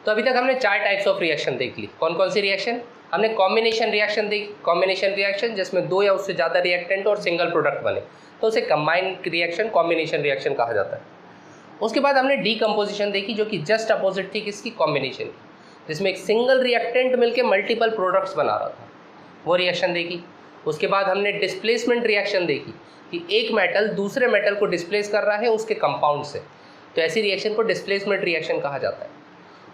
तो अभी तक हमने 4 टाइप्स ऑफ रिएक्शन देख ली। कौन कौन सी रिएक्शन? हमने कॉम्बिनेशन रिएक्शन देखी। कॉम्बिनेशन रिएक्शन जिसमें 2 या उससे ज़्यादा रिएक्टेंट और सिंगल प्रोडक्ट बने, तो उसे कंबाइंड रिएक्शन कॉम्बिनेशन रिएक्शन कहा जाता है। उसके बाद हमने डीकम्पोजिशन देखी, जो कि जस्ट अपोजिट थी किसकी? कॉम्बिनेशन की, जिसमें एक सिंगल रिएक्टेंट मिलकर मल्टीपल प्रोडक्ट्स बना रहा था, वो रिएक्शन देखी। उसके बाद हमने डिस्प्लेसमेंट रिएक्शन देखी कि एक मेटल दूसरे मेटल को डिस्प्लेस कर रहा है उसके कंपाउंड से, तो ऐसी रिएक्शन को डिस्प्लेसमेंट रिएक्शन कहा जाता है।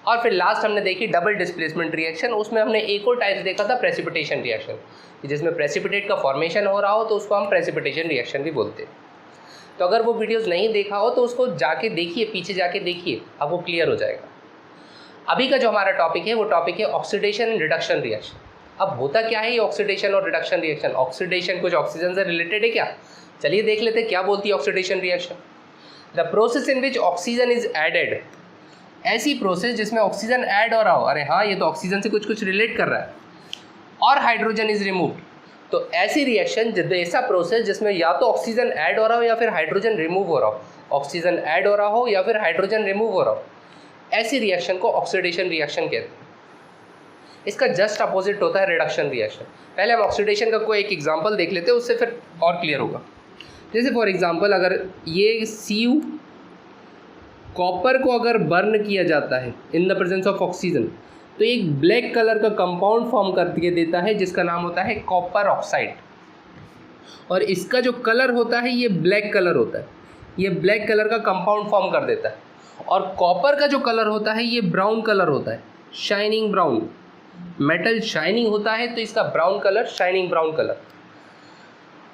और फिर लास्ट हमने देखी डबल डिस्प्लेसमेंट रिएक्शन। उसमें हमने एक और टाइप देखा था प्रेसिपिटेशन रिएक्शन, जिसमें प्रेसिपिटेट का फॉर्मेशन हो रहा हो तो उसको हम प्रेसिपिटेशन रिएक्शन भी बोलते हैं। तो अगर वो वीडियोस नहीं देखा हो तो उसको जाके देखिए, पीछे जाके देखिए, आपको क्लियर हो जाएगा। अभी का जो हमारा टॉपिक है वो टॉपिक है ऑक्सीडेशन एंड रिडक्शन रिएक्शन। अब होता क्या है ये ऑक्सीडेशन और रिडक्शन रिएक्शन? ऑक्सीडेशन कुछ ऑक्सीजन से रिलेटेड है क्या? चलिए देख लेते हैं क्या बोलती है oxidation reaction. The process in which oxygen is added, ऐसी प्रोसेस जिसमें ऑक्सीजन ऐड हो रहा हो, अरे हाँ ये तो ऑक्सीजन से कुछ कुछ रिलेट कर रहा है, और हाइड्रोजन इज रिमूव्ड, तो ऐसी रिएक्शन ऐसा प्रोसेस जिसमें या तो ऑक्सीजन ऐड हो रहा हो या फिर हाइड्रोजन रिमूव हो रहा हो, ऑक्सीजन ऐड हो रहा हो या फिर हाइड्रोजन रिमूव हो रहा हो, ऐसी रिएक्शन को ऑक्सीडेशन रिएक्शन कहते हैं। इसका जस्ट अपोजिट होता है रिडक्शन रिएक्शन। पहले हम ऑक्सीडेशन का कोई एक एग्जांपल देख लेते हैं, उससे फिर और क्लियर होगा। जैसे फॉर एग्जांपल अगर ये Cu कॉपर को अगर बर्न किया जाता है इन द प्रेजेंस ऑफ ऑक्सीजन, तो एक ब्लैक कलर का कंपाउंड फॉर्म करके देता है जिसका नाम होता है कॉपर ऑक्साइड। और इसका जो कलर होता है ये ब्लैक कलर होता है, ये ब्लैक कलर का कंपाउंड फॉर्म कर देता है। और कॉपर का जो कलर होता है ये ब्राउन कलर होता है, शाइनिंग ब्राउन। मेटल शाइनिंग होता है तो इसका brown colour, shining brown colour.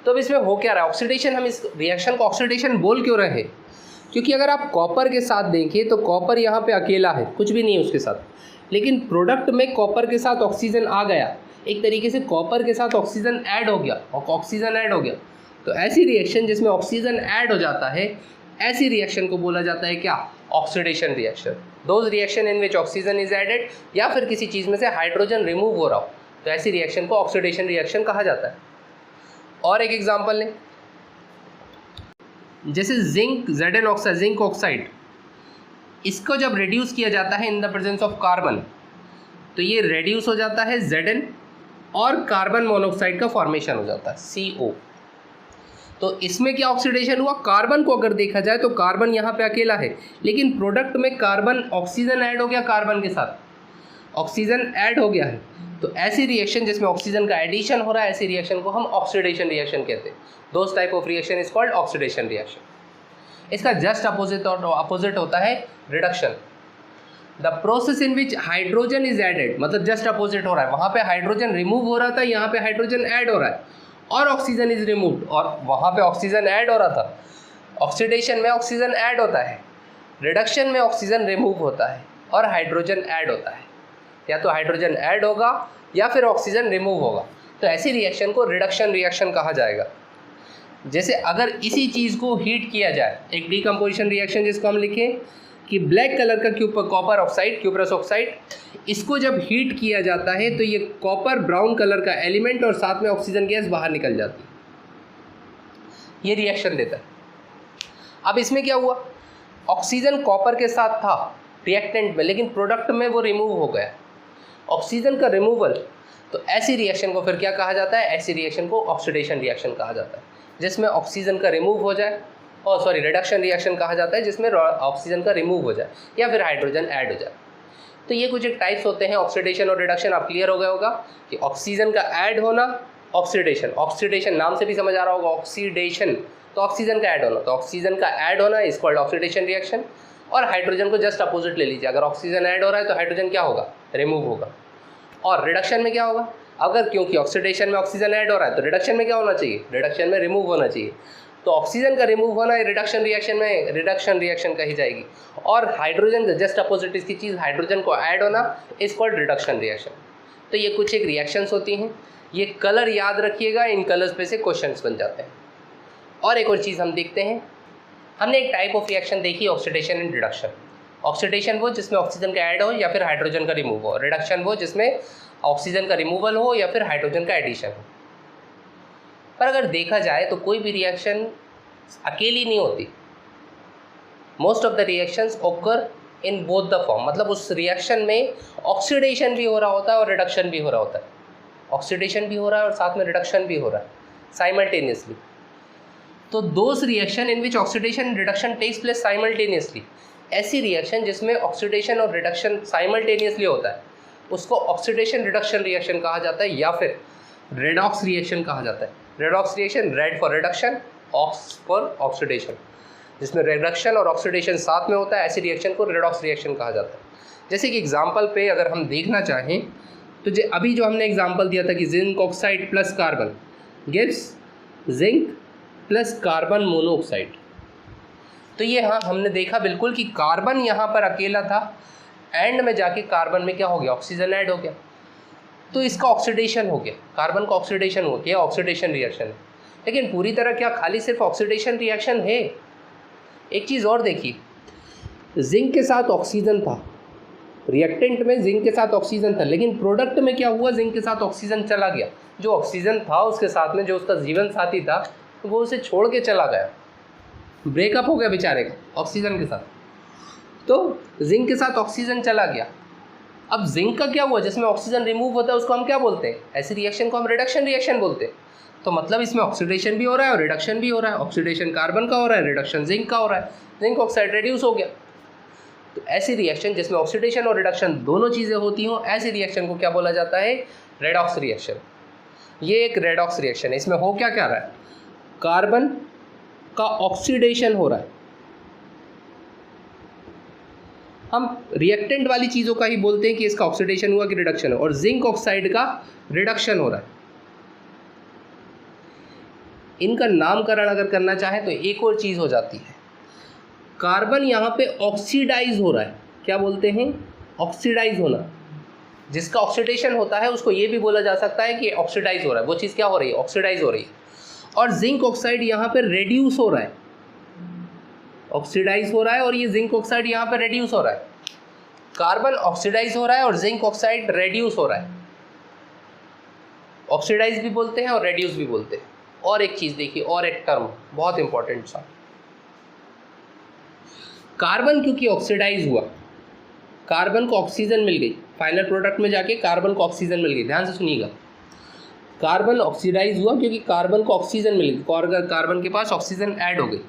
तो अब इसमें हो क्या रहा है ऑक्सीडेशन? हम इस रिएक्शन को ऑक्सीडेशन बोल क्यों रहे हैं? क्योंकि अगर आप कॉपर के साथ देखें तो कॉपर यहाँ पे अकेला है, कुछ भी नहीं है उसके साथ, लेकिन प्रोडक्ट में कॉपर के साथ ऑक्सीजन आ गया, एक तरीके से कॉपर के साथ ऑक्सीजन ऐड हो गया, और ऑक्सीजन ऐड हो गया, तो ऐसी रिएक्शन जिसमें ऑक्सीजन ऐड हो जाता है, ऐसी रिएक्शन को बोला जाता है क्या? Oxidation reaction. Those reaction in which oxygen is added, या फिर किसी चीज़ में से हाइड्रोजन रिमूव हो रहा हो, तो ऐसी रिएक्शन को ऑक्सीडेशन रिएक्शन कहा जाता है। और एक एग्जांपल लें, जैसे zinc Zn oxide, zinc oxide, इसको जब रिड्यूस किया जाता है इन द प्रेजेंस ऑफ कार्बन, तो ये रिड्यूस हो जाता है Zn और कार्बन मोनोऑक्साइड का फॉर्मेशन हो जाता है CO। तो इसमें क्या ऑक्सीडेशन हुआ? कार्बन को अगर देखा जाए तो कार्बन यहाँ पे अकेला है, लेकिन प्रोडक्ट में कार्बन ऑक्सीजन ऐड हो गया, कार्बन के साथ ऑक्सीजन ऐड हो गया है, तो ऐसी रिएक्शन जिसमें ऑक्सीजन का एडिशन हो रहा है, ऐसी रिएक्शन को हम ऑक्सीडेशन रिएक्शन कहते हैं। Those type of reaction is called oxidation reaction. इसका जस्ट अपोजिट होता है reduction. The process in which hydrogen is added, मतलब जस्ट अपोजिट हो रहा है, वहाँ पे हाइड्रोजन रिमूव हो रहा था, यहाँ पे हाइड्रोजन ऐड हो रहा है, और ऑक्सीजन इज रिमूव्ड, और वहाँ पे ऑक्सीजन ऐड हो रहा था। ऑक्सीडेशन में ऑक्सीजन ऐड होता है, रिडक्शन में ऑक्सीजन रिमूव होता है और हाइड्रोजन ऐड होता है, या तो हाइड्रोजन ऐड होगा या फिर ऑक्सीजन रिमूव होगा, तो ऐसी रिएक्शन को रिडक्शन रिएक्शन कहा जाएगा। जैसे अगर इसी चीज़ को हीट किया जाए, एक डीकम्पोजिशन रिएक्शन जिसको हम लिखें कि ब्लैक कलर का कॉपर ऑक्साइड, क्यूप्रस ऑक्साइड, इसको जब हीट किया जाता है तो ये कॉपर ब्राउन कलर का एलिमेंट और साथ में ऑक्सीजन गैस बाहर निकल जाती है, ये रिएक्शन देता है। अब इसमें क्या हुआ? ऑक्सीजन कॉपर के साथ था रिएक्टेंट में, लेकिन प्रोडक्ट में वो रिमूव हो गया, ऑक्सीजन का रिमूवल, तो ऐसी रिएक्शन को फिर क्या कहा जाता है? ऐसी रिएक्शन को ऑक्सीडेशन रिएक्शन कहा जाता है, जिसमें ऑक्सीजन का रिमूव हो जाए, रिडक्शन रिएक्शन कहा जाता है जिसमें ऑक्सीजन का रिमूव हो जाए या फिर हाइड्रोजन ऐड हो जाए। तो ये कुछ एक टाइप्स होते हैं ऑक्सीडेशन और रिडक्शन। आप क्लियर हो गया होगा कि ऑक्सीजन का ऐड होना ऑक्सीडेशन, ऑक्सीडेशन नाम से भी समझ आ रहा होगा, ऑक्सीडेशन तो ऑक्सीजन का ऐड होना, तो ऑक्सीजन का ऐड होना इज कॉल्ड ऑक्सीडेशन रिएक्शन। और हाइड्रोजन को जस्ट अपोजिट ले लीजिए, अगर ऑक्सीजन ऐड हो रहा है तो हाइड्रोजन क्या होगा? रिमूव होगा। और रिडक्शन में क्या होगा? अगर क्योंकि ऑक्सीडेशन में ऑक्सीजन ऐड हो रहा है तो रिडक्शन में क्या होना चाहिए? रिडक्शन में रिमूव होना चाहिए। तो ऑक्सीजन का रिमूव होना रिडक्शन रिएक्शन में रिडक्शन रिएक्शन कही जाएगी, और हाइड्रोजन का जस्ट अपोजिट इसकी चीज़ हाइड्रोजन को ऐड होना इज कॉल्ड रिडक्शन रिएक्शन। तो ये कुछ एक रिएक्शंस होती हैं, ये कलर याद रखिएगा, इन कलर्स पे से क्वेश्चंस बन जाते हैं। और एक और चीज़ हम देखते हैं, हमने एक टाइप ऑफ रिएक्शन देखी ऑक्सीडेशन एंड रिडक्शन। ऑक्सीडेशन वो जिसमें ऑक्सीजन का ऐड हो या फिर हाइड्रोजन का रिमूव हो, रिडक्शन वो जिसमें ऑक्सीजन का रिमूवल हो या फिर हाइड्रोजन का एडिशन हो। पर अगर देखा जाए तो कोई भी रिएक्शन अकेली नहीं होती, मोस्ट ऑफ द रिएक्शंस ओकर इन बोथ द फॉर्म, मतलब उस रिएक्शन में ऑक्सीडेशन भी हो रहा होता है और रिडक्शन भी हो रहा होता है, ऑक्सीडेशन भी हो रहा है और साथ में रिडक्शन भी हो रहा है साइमल्टेनियसली। तो those reaction in which oxidation and reduction takes place simultaneously, ऐसी रिएक्शन जिसमें ऑक्सीडेशन और रिडक्शन साइमल्टेनियसली होता है उसको ऑक्सीडेशन रिडक्शन रिएक्शन कहा जाता है या फिर रेडॉक्स रिएक्शन कहा जाता है। Redox reaction, red for reduction, ox for oxidation, जिसमें रिडक्शन और ऑक्सीडेशन साथ में होता है, ऐसी रिएक्शन को रेडॉक्स रिएक्शन कहा जाता है। जैसे कि एग्जांपल पे अगर हम देखना चाहें तो अभी जो हमने एग्जांपल दिया था कि zinc oxide plus carbon gives zinc plus carbon monoxide, तो ये हाँ हमने देखा बिल्कुल कि कार्बन यहाँ पर अकेला था, एंड में जाके कार्बन में क्या हो गया, ऑक्सीजन ऐड हो गया, तो इसका ऑक्सीडेशन हो गया, कार्बन का ऑक्सीडेशन हो गया, ऑक्सीडेशन रिएक्शन है। लेकिन पूरी तरह क्या खाली सिर्फ ऑक्सीडेशन रिएक्शन है? एक चीज़ और देखिए, जिंक के साथ ऑक्सीजन था, रिएक्टेंट में जिंक के साथ ऑक्सीजन था, लेकिन प्रोडक्ट में क्या हुआ, जिंक के साथ ऑक्सीजन चला गया, जो ऑक्सीजन था उसके साथ में जो उसका जीवन साथी था वो उसे छोड़ के चला गया, ब्रेकअप हो गया बेचारे का ऑक्सीजन के साथ, तो जिंक के साथ ऑक्सीजन चला गया। अब जिंक का क्या हुआ, जिसमें ऑक्सीजन रिमूव होता है उसको हम क्या बोलते हैं, ऐसी रिएक्शन को हम रिडक्शन रिएक्शन बोलते हैं। तो मतलब इसमें ऑक्सीडेशन भी हो रहा है और रिडक्शन भी हो रहा है, ऑक्सीडेशन कार्बन का हो रहा है, रिडक्शन जिंक का हो रहा है, जिंक ऑक्साइड रिड्यूस हो गया। तो ऐसी रिएक्शन जिसमें ऑक्सीडेशन और रिडक्शन दोनों चीज़ें होती हों, ऐसी रिएक्शन को क्या बोला जाता है, रेडॉक्स रिएक्शन। ये एक रेडॉक्स रिएक्शन है। इसमें हो क्या क्या रहा है, कार्बन का ऑक्सीडेशन हो रहा है, हम रिएक्टेंट वाली चीज़ों का ही बोलते हैं कि इसका ऑक्सीडेशन हुआ कि रिडक्शन हो, और जिंक ऑक्साइड का रिडक्शन हो रहा है। इनका नामकरण अगर करना चाहें तो एक और चीज़ हो जाती है, कार्बन यहाँ पे ऑक्सीडाइज हो रहा है, क्या बोलते हैं, ऑक्सीडाइज होना। जिसका ऑक्सीडेशन होता है उसको ये भी बोला जा सकता है कि ऑक्सीडाइज हो रहा है, वो चीज़ क्या हो रही है, ऑक्सीडाइज हो रही है। और जिंक ऑक्साइड यहाँ पे रेड्यूस हो रहा है, ऑक्सीडाइज हो रहा है और ये जिंक ऑक्साइड यहाँ पे रेड्यूस हो रहा है। कार्बन ऑक्सीडाइज हो रहा है और जिंक ऑक्साइड रेड्यूस हो रहा है, ऑक्सीडाइज भी बोलते हैं और रेड्यूस भी बोलते हैं। और एक चीज़ देखिए, और एक टर्म बहुत इंपॉर्टेंट सा, कार्बन क्योंकि ऑक्सीडाइज हुआ, कार्बन को ऑक्सीजन मिल गई, फाइनल प्रोडक्ट में जाके कार्बन को ऑक्सीजन मिल गई, ध्यान से सुनिएगा, कार्बन ऑक्सीडाइज हुआ क्योंकि कार्बन को ऑक्सीजन मिल गई, कार्बन के पास ऑक्सीजन ऐड हो गई।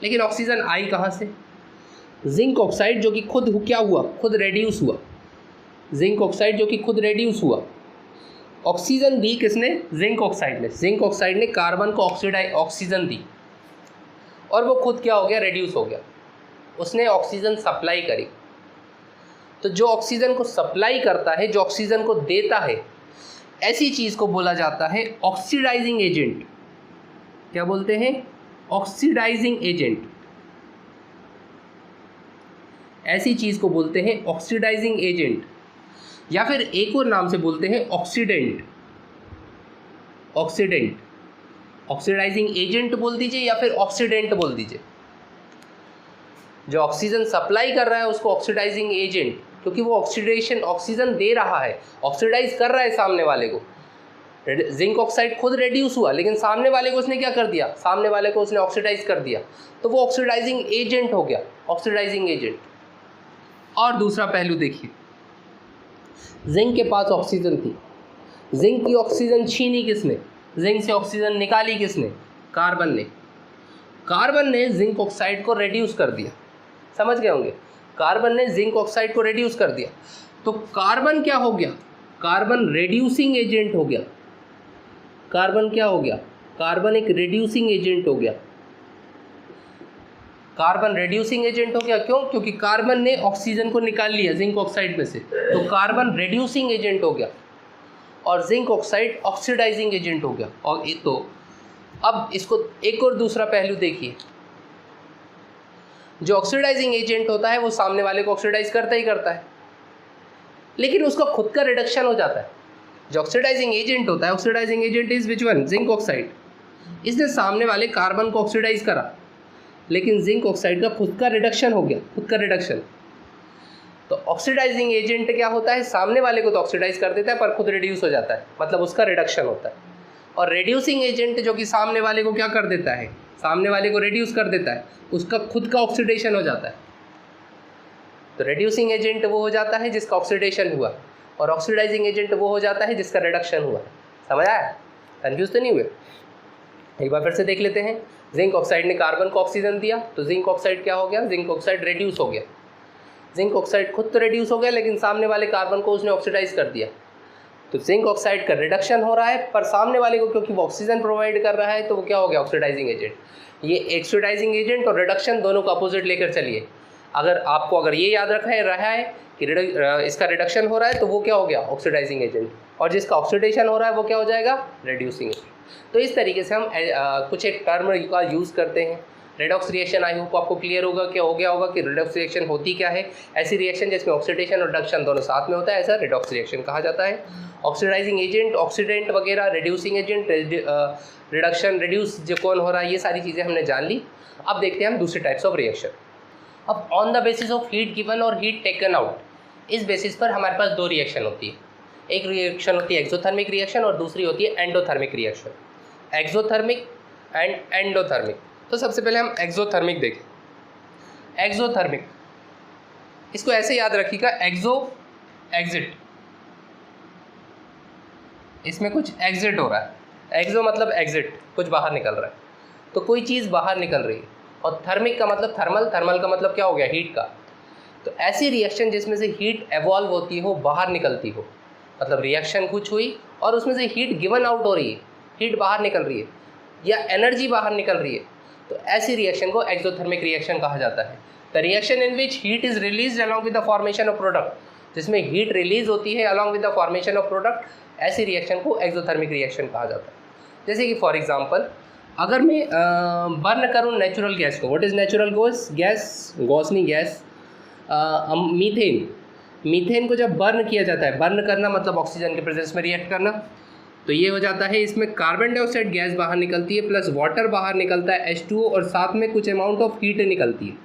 लेकिन ऑक्सीजन आई कहाँ से, जिंक ऑक्साइड जो कि खुद क्या हुआ, खुद रेड्यूस हुआ, जिंक ऑक्साइड जो कि खुद रेड्यूस हुआ। ऑक्सीजन दी किसने, जिंक ऑक्साइड ने, जिंक ऑक्साइड ने कार्बन को ऑक्सीजन दी और वो खुद क्या हो गया, रेड्यूस हो गया, उसने ऑक्सीजन सप्लाई करी। तो जो ऑक्सीजन को सप्लाई करता है, जो ऑक्सीजन को देता है, ऐसी चीज़ को बोला जाता है ऑक्सीडाइजिंग एजेंट। क्या बोलते हैं, ऑक्सीडाइजिंग एजेंट। ऐसी चीज़ को बोलते हैं ऑक्सीडाइजिंग एजेंट, या फिर एक और नाम से बोलते हैं ऑक्सीडेंट। ऑक्सीडेंट, ऑक्सीडाइजिंग एजेंट बोल दीजिए या फिर ऑक्सीडेंट बोल दीजिए। जो ऑक्सीजन सप्लाई कर रहा है उसको ऑक्सीडाइजिंग एजेंट, क्योंकि वो ऑक्सीजन दे रहा है, ऑक्सीडाइज कर रहा है सामने वाले को। जिंक ऑक्साइड खुद रेड्यूस हुआ लेकिन सामने वाले को उसने क्या कर दिया, सामने वाले को उसने ऑक्सीडाइज कर दिया, तो वो ऑक्सीडाइजिंग एजेंट हो गया, ऑक्सीडाइजिंग एजेंट। और दूसरा पहलू देखिए, जिंक के पास ऑक्सीजन थी, जिंक की ऑक्सीजन छीनी किसने, जिंक से ऑक्सीजन निकाली किसने, कार्बन ने। कार्बन ने जिंक ऑक्साइड को रेड्यूस कर दिया, समझ गए होंगे, कार्बन ने जिंक ऑक्साइड को रेड्यूस कर दिया। तो कार्बन क्या हो गया, कार्बन रेड्यूसिंग एजेंट हो गया। कार्बन क्या हो गया, कार्बन एक रेड्यूसिंग एजेंट हो गया। कार्बन रेड्यूसिंग एजेंट हो गया, क्यों, क्योंकि कार्बन ने ऑक्सीजन को निकाल लिया जिंक ऑक्साइड में से, तो कार्बन रेड्यूसिंग एजेंट हो गया और जिंक ऑक्साइड ऑक्सीडाइजिंग एजेंट हो गया। और तो अब इसको एक और दूसरा पहलू देखिए, जो ऑक्सीडाइजिंग एजेंट होता है वो सामने वाले को ऑक्सीडाइज करता ही करता है, लेकिन उसका खुद का रिडक्शन हो जाता है। जो ऑक्सीडाइजिंग एजेंट होता है, oxidising agent is which one, zinc oxide, इसने सामने वाले कार्बन को ऑक्सीडाइज करा, लेकिन जिंक ऑक्साइड का खुद का रिडक्शन हो गया, खुद का रिडक्शन। तो ऑक्सीडाइजिंग एजेंट क्या होता है, सामने वाले को तो ऑक्सीडाइज कर देता है पर खुद रिड्यूस हो जाता है, मतलब उसका रिडक्शन होता है। और रेड्यूसिंग एजेंट जो कि सामने वाले को क्या कर देता है, सामने वाले को रिड्यूस कर देता है, उसका खुद का ऑक्सीडेशन हो जाता है। तो रेड्यूसिंग एजेंट वो हो जाता है जिसका ऑक्सीडेशन हुआ, और ऑक्सीडाइजिंग एजेंट वो हो जाता है जिसका रिडक्शन हुआ। समझ आया? कन्फ्यूज तो नहीं हुए? एक बार फिर से देख लेते हैं। जिंक ऑक्साइड ने कार्बन को ऑक्सीजन दिया, तो जिंक ऑक्साइड क्या हो गया? जिंक ऑक्साइड रेड्यूस हो गया। जिंक ऑक्साइड खुद तो रेड्यूस हो गया, लेकिन सामने वाले कार्बन को उसने ऑक्सीडाइज कर दिया। तो जिंक ऑक्साइड का रिडक्शन हो रहा है, पर सामने वाले को क्योंकि वो ऑक्सीजन प्रोवाइड कर रहा है तो वो क्या हो गया? Oxidising agent. ये ऑक्सीडाइजिंग एजेंट और रिडक्शन दोनों को अपोजिट लेकर चलिए। अगर ये याद रहा है कि इसका रिडक्शन हो रहा है तो वो क्या हो गया? ऑक्सीडाइजिंग एजेंट, और जिसका ऑक्सीडेशन हो रहा है वो क्या हो जाएगा? Reducing agent. तो इस तरीके से हम कुछ एक टर्म का यूज़ करते हैं। रेडॉक्स रिएक्शन, आई होप आपको क्लियर होगा क्या हो गया होगा कि रेडॉक्स रिएक्शन होती क्या है। ऐसी रिएक्शन जिसमें ऑक्सीडेशन और रिडक्शन दोनों साथ में होता है, ऐसा रेडॉक्स रिएक्शन कहा जाता है। ऑक्सीडाइजिंग एजेंट, ऑक्सीडेंट वगैरह, रिड्यूसिंग एजेंट, रिडक्शन, रिड्यूस जो कौन हो रहा है, ये सारी चीज़ें हमने जान ली। अब देखते हैं हम दूसरे टाइप्स ऑफ रिएक्शन। अब on the basis of heat given और हीट टेकन आउट, इस बेसिस पर हमारे पास दो रिएक्शन होती है। एक रिएक्शन होती है एक्सोथर्मिक रिएक्शन और दूसरी होती है endothermic reaction. Exothermic and endothermic. तो सबसे पहले हम एक्सोथर्मिक देखें। एक्सोथर्मिक, इसको ऐसे याद रखिएगा, एक्सो एग्जिट, इसमें कुछ एग्जिट हो रहा है। एक्सो मतलब एग्जिट, कुछ बाहर निकल रहा है, तो कोई चीज़ बाहर निकल रही है। और थर्मिक का मतलब थर्मल, थर्मल का मतलब क्या हो गया? हीट का। तो ऐसी रिएक्शन जिसमें से हीट एवॉल्व होती हो, बाहर निकलती हो, मतलब रिएक्शन कुछ हुई और उसमें से हीट गिवन आउट हो रही है, हीट बाहर निकल रही है या एनर्जी बाहर निकल रही है, तो ऐसी रिएक्शन को एक्सोथर्मिक रिएक्शन कहा जाता है। The reaction in which heat is release along with the formation of product, जिसमें हीट रिलीज होती है along with the formation of product, ऐसी रिएक्शन को एक्सोथर्मिक रिएक्शन कहा जाता है। जैसे कि फॉर एग्जांपल, अगर मैं बर्न करूँ नेचुरल गैस को, व्हाट इज़ नेचुरल गैस? गॉसनी गैस, मीथेन। मीथेन को जब बर्न किया जाता है, बर्न करना मतलब ऑक्सीजन के प्रेजेंस में रिएक्ट करना, तो ये हो जाता है, इसमें कार्बन डाइऑक्साइड गैस बाहर निकलती है, प्लस वाटर बाहर निकलता है H2O, और साथ में कुछ अमाउंट ऑफ हीट निकलती है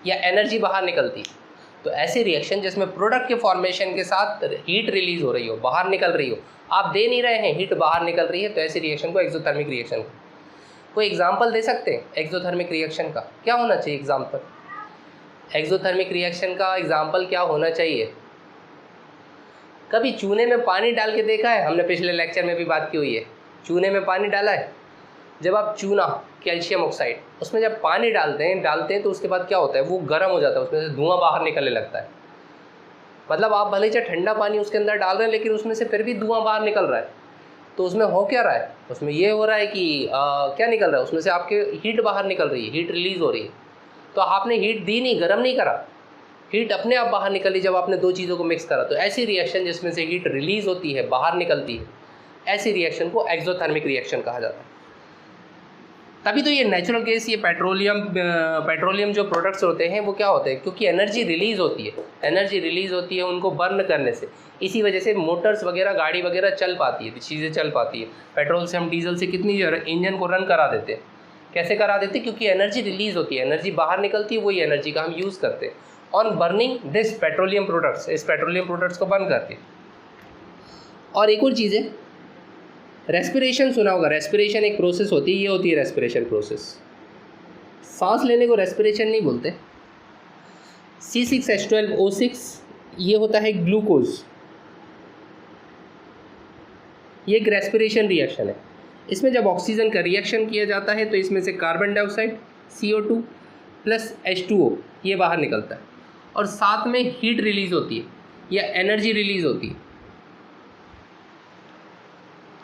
या एनर्जी बाहर निकलती है। तो ऐसी रिएक्शन जिसमें प्रोडक्ट के फॉर्मेशन के साथ हीट रिलीज हो रही हो, बाहर निकल रही हो, आप दे नहीं रहे हैं, हीट बाहर निकल रही है, तो ऐसी रिएक्शन को एक्सोथर्मिक रिएक्शन। कोई एग्जाम्पल दे सकते हैं एक्सोथर्मिक रिएक्शन का? क्या होना चाहिए एग्जाम्पल? एक्सोथर्मिक रिएक्शन का एग्जाम्पल क्या होना चाहिए? कभी चूने में पानी डाल के देखा है? हमने पिछले लेक्चर में भी बात की हुई है, चूने में पानी डाला है। जब आप चूना, कैल्शियम ऑक्साइड, उसमें जब पानी डालते हैं तो उसके बाद क्या होता है? वो गर्म हो जाता है, उसमें से धुआं बाहर निकलने लगता है। मतलब आप भले चाहे ठंडा पानी उसके अंदर डाल रहे हैं, लेकिन उसमें से फिर भी धुआं बाहर निकल रहा है। तो उसमें हो क्या रहा है? उसमें ये हो रहा है कि क्या निकल रहा है? उसमें से आपके हीट बाहर निकल रही है, हीट रिलीज़ हो रही है। तो आपने हीट दी नहीं, गर्म नहीं करा, हीट अपने आप बाहर निकली जब आपने दो चीज़ों को मिक्स करा। तो ऐसी रिएक्शन जिसमें से हीट रिलीज़ होती है, बाहर निकलती है, ऐसी रिएक्शन को एक्सोथर्मिक रिएक्शन कहा जाता है। तभी तो ये नेचुरल गैस, ये पेट्रोलियम जो प्रोडक्ट्स होते हैं वो क्या होते हैं? क्योंकि एनर्जी रिलीज़ होती है उनको बर्न करने से, इसी वजह से मोटर्स वगैरह, गाड़ी वगैरह चल पाती है, चीज़ें चल पाती है। पेट्रोल से हम डीजल से कितनी इंजन को रन करा देते हैं। कैसे करा देते? क्योंकि एनर्जी रिलीज़ होती है, एनर्जी बाहर निकलती है, वही एनर्जी का हम यूज़ करते हैं on burning this petroleum products, इस पेट्रोलियम प्रोडक्ट्स को बर्न करके। और एक और चीज़ है, रेस्पिरेशन सुना होगा। रेस्पिरेशन एक प्रोसेस होती है, ये होती है रेस्पिरेशन प्रोसेस। सांस लेने को रेस्पिरेशन नहीं बोलते। C6H12O6 ये होता है ग्लूकोज, ये एक रेस्पिरेशन रिएक्शन है। इसमें जब ऑक्सीजन का रिएक्शन किया जाता है तो इसमें से carbon dioxide CO2 plus H2O ये बाहर निकलता है, और साथ में हीट रिलीज होती है या एनर्जी रिलीज होती है।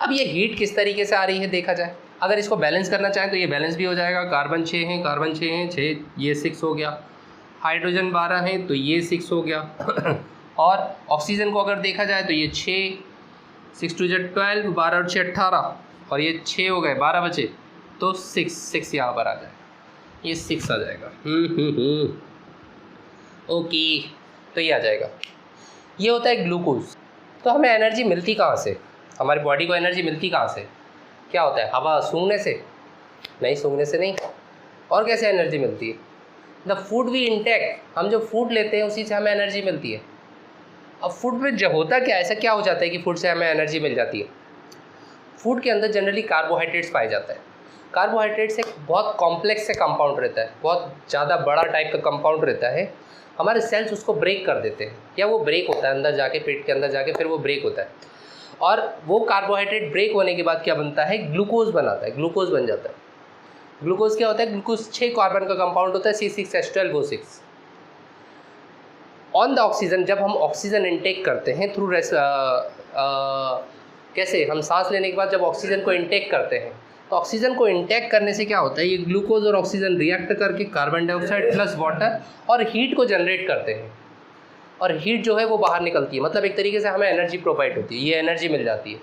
अब ये हीट किस तरीके से आ रही है देखा जाए। अगर इसको बैलेंस करना चाहें तो ये बैलेंस भी हो जाएगा। कार्बन 6 हैं, 6, ये 6 हो गया। हाइड्रोजन 12 हैं तो ये 6 हो गया। और ऑक्सीजन को अगर देखा जाए तो ये 6, 6 2 12, 12 और 6 18, और ये 6 हो गए, 12 बचे, तो 6 यहाँ पर आ जाए, ये 6 आ जाएगा। ओके, तो ये आ जाएगा। ये होता है ग्लूकोज। तो हमें एनर्जी मिलती कहाँ से? हमारी बॉडी को एनर्जी मिलती कहाँ से? क्या होता है? हवा सूंघने से? नहीं, सूंघने से नहीं। और कैसे एनर्जी मिलती है? द फूड वी इंटेक, हम जो फूड लेते हैं उसी से हमें एनर्जी मिलती है। अब फूड में जब होता क्या, ऐसा क्या हो जाता है कि फूड से हमें एनर्जी मिल जाती है? फूड के अंदर जनरली कार्बोहाइड्रेट्स पाए जाता है। कार्बोहाइड्रेट्स एक बहुत कॉम्प्लेक्स से कंपाउंड रहता है, बहुत ज़्यादा बड़ा टाइप का कंपाउंड रहता है। हमारे सेल्स उसको ब्रेक कर देते हैं, या वो ब्रेक होता है अंदर जाके, पेट के अंदर जाके फिर वो ब्रेक होता है। और वो कार्बोहाइड्रेट ब्रेक होने के बाद क्या बनता है, ग्लूकोज बनाता है, ग्लूकोज बन जाता है। ग्लूकोज क्या होता है, ग्लूकोज 6 कार्बन का कंपाउंड होता है, C6H12O6। ऑन द ऑक्सीजन, जब हम ऑक्सीजन इनटेक करते हैं थ्रू कैसे, हम सांस लेने के बाद जब ऑक्सीजन को इनटेक करते हैं, तो ऑक्सीजन को इनटेक करने से क्या होता है, ये ग्लूकोज और ऑक्सीजन रिएक्ट करके कार्बन डाइऑक्साइड प्लस वाटर और हीट को जनरेट करते हैं, और हीट जो है वो बाहर निकलती है, मतलब एक तरीके से हमें एनर्जी प्रोवाइड होती है, ये एनर्जी मिल जाती है।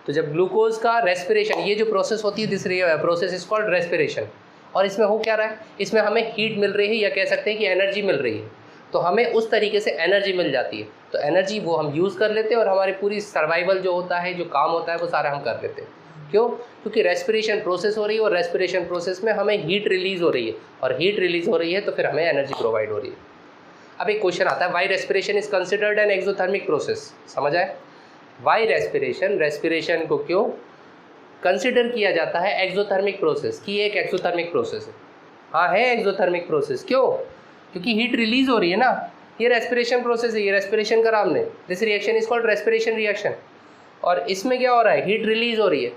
तो जब ग्लूकोज का रेस्पिरेशन, ये जो प्रोसेस होती है, this process is called respiration. और इसमें हो क्या रहा है, इसमें हमें हीट मिल रही है, या कह सकते हैं कि एनर्जी मिल रही है, तो हमें उस तरीके से एनर्जी मिल जाती है। तो एनर्जी वो हम यूज़ कर लेते हैं, और हमारी पूरी सर्वाइवल जो होता है, जो काम होता है, वो सारा हम कर लेते हैं। क्यों? क्योंकि रेस्पिरेशन प्रोसेस हो रही है, और रेस्पिरेशन प्रोसेस में हमें हीट रिलीज़ हो रही है, और हीट रिलीज़ हो रही है तो फिर हमें एनर्जी प्रोवाइड हो रही है। अब एक क्वेश्चन आता है, why respiration is considered an exothermic process. समझ आए? वाई रेस्पिरेशन को क्यों कंसिडर किया जाता है एक्सोथर्मिक प्रोसेस, कि एक एक्सोथर्मिक प्रोसेस है। हाँ, है एक्सोथर्मिक प्रोसेस। क्यों? क्योंकि हीट रिलीज हो रही है ना, ये रेस्पिरेशन प्रोसेस है, ये रेस्पिरेशन करा हमने, this reaction is called respiration reaction. और इसमें क्या हो रहा है, हीट रिलीज हो रही है।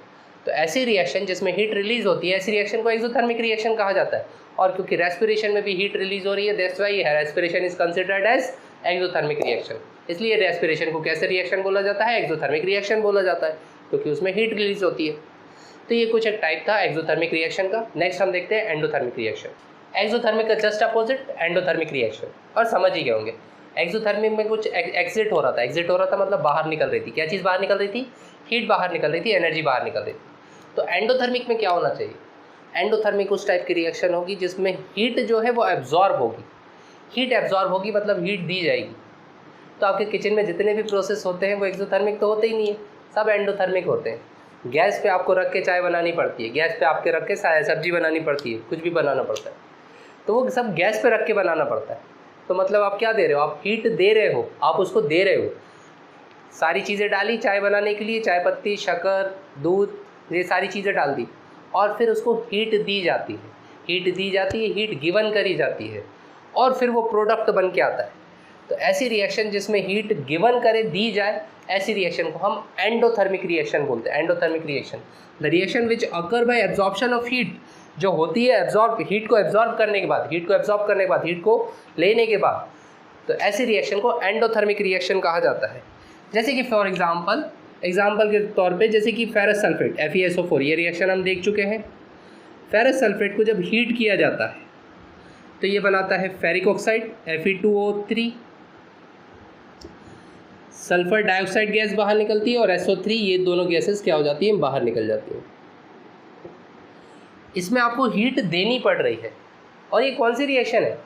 तो ऐसी रिएक्शन जिसमें हीट रिलीज होती है, ऐसी रिएक्शन को एक्सोथर्मिक रिएक्शन कहा जाता है। और क्योंकि रेस्पिरेशन में भी हीट रिलीज हो रही है, that's why respiration is considered as exothermic reaction. इसलिए रेस्पिरेशन को कैसे रिएक्शन बोला जाता है, एक्सोथर्मिक रिएक्शन बोला जाता है, क्योंकि उसमें हीट रिलीज होती है। तो ये कुछ एक टाइप था एक्सोथर्मिक रिएक्शन का। नेक्स्ट हम देखते हैं एंडोथर्मिक रिएक्शन। एक्सोथर्मिक का जस्ट अपोजिट एंडोथर्मिक रिएक्शन। और समझ ही गए होंगे, एक्सोथर्मिक में कुछ एग्जिट हो रहा था। एग्जिट हो रहा था मतलब बाहर निकल रही थी। क्या चीज़ बाहर निकल रही थी? हीट बाहर निकल रही थी, एनर्जी बाहर निकल रही थी। तो एंडोथर्मिक में क्या होना चाहिए? एंडोथर्मिक उस टाइप की रिएक्शन होगी जिसमें हीट जो है वो एब्जॉर्ब होगी। हीट एब्जॉर्ब होगी मतलब हीट दी जाएगी। तो आपके किचन में जितने भी प्रोसेस होते हैं वो एक्सोथर्मिक तो होते ही नहीं है, सब एंडोथर्मिक होते हैं। गैस पे आपको रख के चाय बनानी पड़ती है, गैस पे आपके रख के सब्जी बनानी पड़ती है, कुछ भी बनाना पड़ता है, तो वो सब गैस पे रख के बनाना पड़ता है। तो मतलब आप क्या दे रहे हो? आप हीट दे रहे हो, आप उसको दे रहे हो। सारी चीज़ें डाली चाय बनाने के लिए, चाय पत्ती, शक्कर, दूध, ये सारी चीज़ें डाल दी, और फिर उसको हीट दी जाती है। हीट दी जाती है, हीट गिवन करी जाती है, और फिर वो प्रोडक्ट बन के आता है। तो ऐसी रिएक्शन जिसमें हीट गिवन करे, दी जाए, ऐसी रिएक्शन को हम एंडोथर्मिक रिएक्शन बोलते हैं। Endothermic reaction, the reaction which occur by absorption of heat, जो होती है एब्जॉर्ब, हीट को एब्जॉर्ब करने के बाद, हीट को लेने के बाद, तो ऐसी रिएक्शन को एंडोथर्मिक रिएक्शन कहा जाता है। जैसे कि फॉर एग्जाम्पल के तौर पे, जैसे कि फेरस सल्फेट FeSO4, ये रिएक्शन हम देख चुके हैं। फेरस सल्फेट को जब हीट किया जाता है तो ये बनाता है ferric oxide Fe2O3, sulphur dioxide gas बाहर निकलती है, और SO3, ये दोनों गैसेस क्या हो जाती हैं, बाहर निकल जाती हैं। इसमें आपको हीट देनी पड़ रही है। और ये कौन सी रिएक्शन है?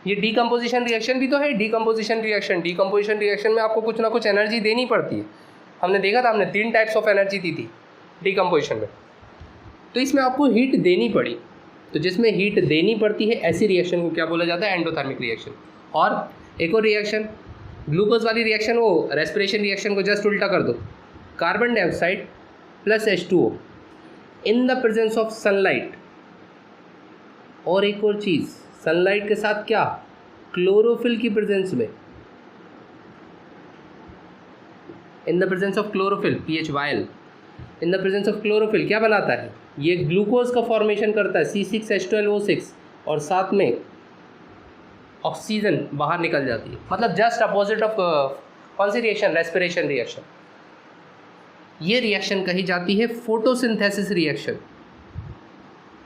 ये डीकम्पोजिशन रिएक्शन भी तो है। डीकम्पोजिशन रिएक्शन में आपको कुछ ना कुछ एनर्जी देनी पड़ती है। हमने देखा था, हमने 3 टाइप्स ऑफ एनर्जी दी थी डीकम्पोजिशन में, तो इसमें आपको हीट देनी पड़ी। तो जिसमें हीट देनी पड़ती है, ऐसी रिएक्शन को क्या बोला जाता है? Endothermic reaction. और एक और रिएक्शन, ग्लूकोज वाली रिएक्शन, वो रेस्पिरेशन रिएक्शन को जस्ट उल्टा कर दो, carbon dioxide plus H2O in the presence of sunlight. और एक और चीज़, सनलाइट के साथ क्या? क्लोरोफिल की प्रेजेंस में, इन the presence of chlorophyll, PHYL, in the presence of chlorophyll क्या बनाता है? ये ग्लूकोज का फॉर्मेशन करता है, C6H12O6, और साथ में ऑक्सीजन बाहर निकल जाती है। मतलब जस्ट अपोजिट ऑफ कौन सी रिएक्शन? Respiration reaction. ये रिएक्शन कही जाती है फोटोसिंथेसिस रिएक्शन।